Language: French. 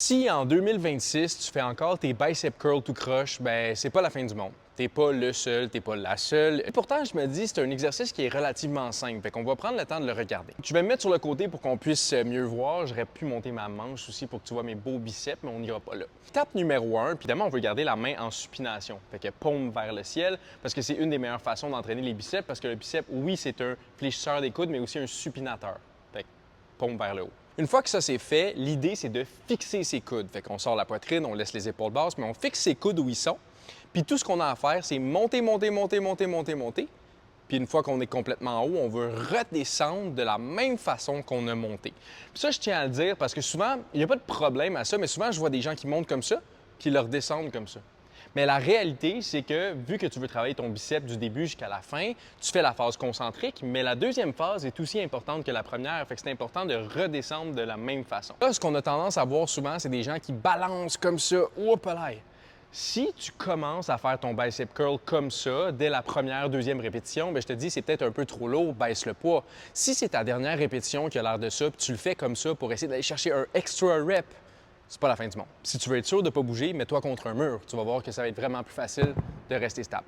Si en 2026, tu fais encore tes bicep curls tout croche, ben c'est pas la fin du monde. T'es pas le seul, t'es pas la seule. Et pourtant, je me dis, c'est un exercice qui est relativement simple, fait qu'on va prendre le temps de le regarder. Je vais me mettre sur le côté pour qu'on puisse mieux voir. J'aurais pu monter ma manche aussi pour que tu vois mes beaux biceps, mais on n'ira pas là. Étape numéro 1, puis évidemment, on veut garder la main en supination, fait que paume vers le ciel, parce que c'est une des meilleures façons d'entraîner les biceps, parce que le bicep, oui, c'est un fléchisseur des coudes, mais aussi un supinateur. Fait que paume vers le haut. Une fois que ça c'est fait, l'idée c'est de fixer ses coudes. Fait qu'on sort la poitrine, on laisse les épaules basses, mais on fixe ses coudes où ils sont. Puis tout ce qu'on a à faire, c'est monter, monter, monter, monter, monter, monter. Puis une fois qu'on est complètement en haut, on veut redescendre de la même façon qu'on a monté. Puis ça, je tiens à le dire parce que souvent, il n'y a pas de problème à ça, mais souvent, je vois des gens qui montent comme ça, puis ils leur descendent comme ça. Mais la réalité, c'est que vu que tu veux travailler ton biceps du début jusqu'à la fin, tu fais la phase concentrique, mais la deuxième phase est aussi importante que la première, fait que c'est important de redescendre de la même façon. Là, ce qu'on a tendance à voir souvent, c'est des gens qui balancent comme ça, hop là. Si tu commences à faire ton bicep curl comme ça, dès la première, deuxième répétition, bien, je te dis, c'est peut-être un peu trop lourd, baisse le poids. Si c'est ta dernière répétition qui a l'air de ça, puis tu le fais comme ça pour essayer d'aller chercher un extra rep, c'est pas la fin du monde. Si tu veux être sûr de ne pas bouger, mets-toi contre un mur. Tu vas voir que ça va être vraiment plus facile de rester stable.